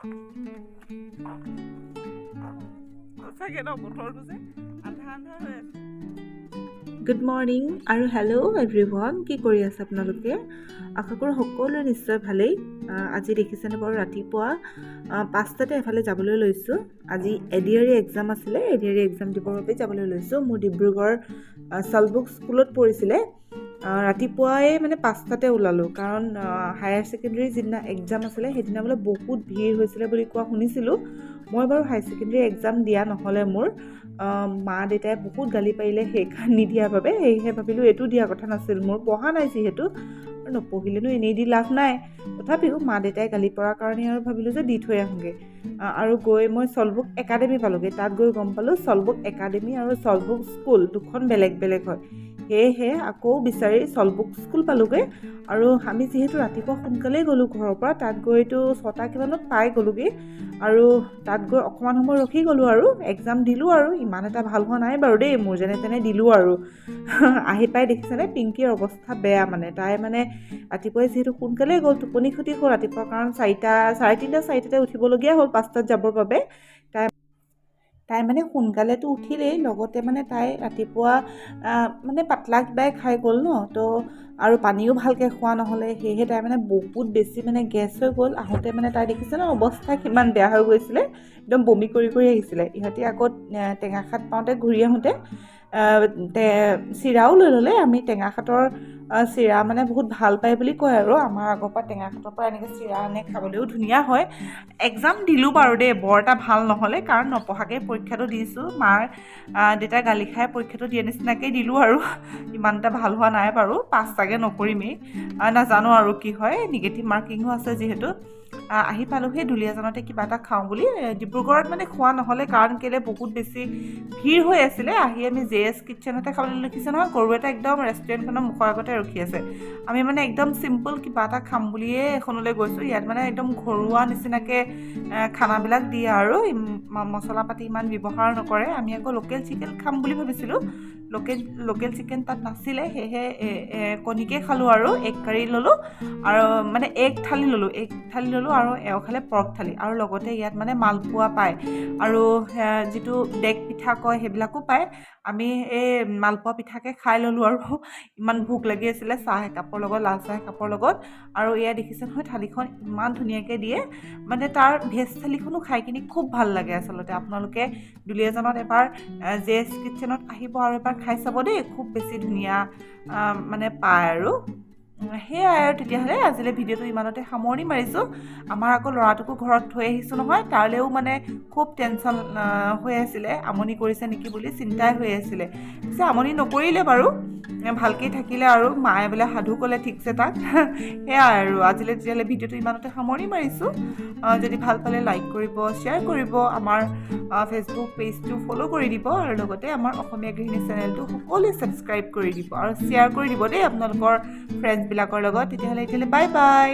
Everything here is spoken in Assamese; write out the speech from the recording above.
গুড মৰ্ণিং আৰু হেল্ল' এভৰিৱান। কি কৰি আছে আপোনালোকে? আশা কৰোঁ সকলোৰে নিশ্চয় ভালেই। আজি দেখিছেনে বাৰু ৰাতিপুৱা 5টাতে এফালে যাবলৈ লৈছোঁ। আজি এডিআৰই এক্সাম আছিলে, এডিআৰই এক্সাম দিবৰ বাবে যাবলৈ লৈছোঁ। মোৰ ডিব্ৰুগড় চলবুক স্কুলত পৰিছিলে। ৰাতিপুৱাই মানে 5টাতে ওলালোঁ, কাৰণ হায়াৰ ছেকেণ্ডেৰী যিদিনা এক্সাম আছিলে সেইদিনা বোলে বহুত ভিৰ হৈছিলে বুলি কোৱা শুনিছিলোঁ। মই বাৰু হায়াৰ ছেকেণ্ডেৰী এক্সাম দিয়া নহ'লে, মোৰ মা দেউতাই বহুত গালি পাৰিলে সেইকাৰণে নিদিয়াৰ বাবে। সেয়েহে ভাবিলোঁ এইটো দিয়া কথা নাছিল, মোৰ পঢ়া নাই যিহেতু, আৰু নপঢ়িলেনো এনেই দি লাভ নাই। তথাপিও মা দেউতাই গালি পৰাৰ কাৰণে আৰু ভাবিলোঁ যে দি থৈ আহোঁগৈ। আৰু গৈ মই চলবুক একাডেমি পালোঁগৈ। তাত গৈ গম পালোঁ চলবুক একাডেমি আৰু চলবুক স্কুল দুখন বেলেগ বেলেগ হয়। সেয়েহে আকৌ বিচাৰি চলবুক স্কুল পালোঁগৈ। আৰু আমি যিহেতু ৰাতিপুৱা সোনকালেই গ'লোঁ ঘৰৰ পৰা, তাত গৈতো 6টা কিমানত পাই গ'লোগৈ। আৰু তাত গৈ অকণমান সময় ৰখি গ'লোঁ আৰু এক্সাম দিলোঁ। আৰু ইমান এটা ভাল হোৱা নাই বাৰু দেই, মোৰ যেনে তেনে দিলোঁ আৰু। আহি পাই দেখিছেনে পিংকীৰ অৱস্থা বেয়া। মানে তাই মানে ৰাতিপুৱাই যিহেতু সোনকালেই গ'ল, টোপনি ক্ষতি হ'ল ৰাতিপুৱা, কাৰণ 4:30-4:30 উঠিবলগীয়া হ'ল 5টাত যাবৰ বাবে। তাই মানে সোনকালেতো উঠিলেই, লগতে মানে তাই ৰাতিপুৱা মানে পাতলা কিবাই খাই গ'ল ন, তো আৰু পানীও ভালকৈ খোৱা নহ'লে। সেয়েহে তাই মানে বহুত বেছি মানে গেছ হৈ গ'ল। আহোঁতে মানে তাই দেখিছে ন অৱস্থা কিমান বেয়া হৈ গৈছিলে, একদম বমি কৰি কৰি আহিছিলে। ইহঁতি আকৌ টেঙাখাট পাওঁতে ঘূৰি আহোঁতে চিৰাও লৈ ল'লে। আমি টেঙাখাটৰ চিৰা মানে বহুত ভাল পায় বুলি কয়, আৰু আমাৰ আগৰ পৰা টেঙাখাটৰ পৰা এনেকৈ চিৰা আনে, খাবলৈও ধুনীয়া হয়। এক্সাম দিলোঁ বাৰু দেই, বৰ এটা ভাল নহ'লে, কাৰণ নপঢ়াকৈ পৰীক্ষাটো দিছোঁ। মাৰ দেউতাই গালি খাই পৰীক্ষাটো দিয়া নিচিনাকৈ দিলোঁ, আৰু ইমান এটা ভাল হোৱা নাই বাৰু। পাছ চাগে নকৰিমেই, নাজানো আৰু কি হয়, নিগেটিভ মাৰ্কিঙো আছে যিহেতু। আহি পালোঁ সেই দুলীয়াজানতে কিবা এটা খাওঁ বুলি। ডিব্ৰুগড়ত মানে খোৱা নহ'লে, কাৰণ কেলৈ বহুত বেছি ভিৰ হৈ আছিলে। আহি আমি JS কিটচেনতে খাবলৈ লিখিছে নহয়, গৰু এটা একদম ৰেষ্টুৰেণ্টখনৰ মুখৰ আগতে ৰখি আছে। আমি মানে একদম চিম্পল কিবা এটা খাম বুলিয়ে এখনলৈ গৈছোঁ। ইয়াত মানে একদম ঘৰুৱা নিচিনাকৈ খানাবিলাক দিয়ে, আৰু মছলা পাতি ইমান ব্যৱহাৰ নকৰে। আমি আকৌ লোকেল চিকেন খাম বুলি ভাবিছিলোঁ। লোকেল চিকেন তাত নাছিলে, সেয়েহে কণীকে খালোঁ আৰু এগ কাৰী ল'লোঁ, আৰু মানে এগ থালি ল'লোঁ আৰু এওঁফালে পৰ্ক থালি, আৰু লগতে ইয়াত মানে মালপোৱা পায়, আৰু যিটো ডেক পিঠা কয় সেইবিলাকো পায়। আমি এই মালপোৱা পিঠাকে খাই ল'লোঁ, আৰু ইমান ভোক লাগি আছিলে, চাহ একাপৰ লগত, লাল চাহ একাপৰ লগত। আৰু এয়া দেখিছে নহয় থালিখন ইমান ধুনীয়াকৈ দিয়ে। মানে তাৰ ভেজ থালিখনো খাই কিনি খুব ভাল লাগে আচলতে। আপোনালোকে দুলীয়াজানত এবাৰ JS কিটচেনত আহিব আৰু এবাৰ খাই চাব দেই, খুব বেছি ধুনীয়া মানে পায় আৰু। সেয়াই আৰু তেতিয়াহ'লে আজিলৈ ভিডিঅ'টো ইমানতে সামৰণি মাৰিছোঁ। আমাৰ আকৌ ল'ৰাটোকো ঘৰত থৈ আহিছোঁ নহয়, তাৰলৈও মানে খুব টেনশ্যন হৈ আছিলে, আমনি কৰিছে নেকি বুলি চিন্তাই হৈ আছিলে। পিছে আমনি নকৰিলে বাৰু, ভালকেই থাকিলে, আৰু মায়ে বোলে সাধু ক'লে ঠিকছে তাক। সেয়াই আৰু আজিলৈ তেতিয়াহ'লে ভিডিঅ'টো ইমানতে সামৰণি মাৰিছোঁ। যদি ভাল পালে লাইক কৰিব, শ্বেয়াৰ কৰিব, আমাৰ ফেচবুক পেজটো ফ'ল' কৰি দিব, আৰু লগতে আমাৰ অসমীয়া গৃহিণী চেনেলটো সকলোৱে ছাবস্ক্ৰাইব কৰি দিব, আৰু শ্বেয়াৰ কৰি দিব দেই আপোনালোকৰ ফ্ৰেণ্ডছবিলাকৰ লগত। তেতিয়াহ'লে এতিয়ালৈ বাই বাই।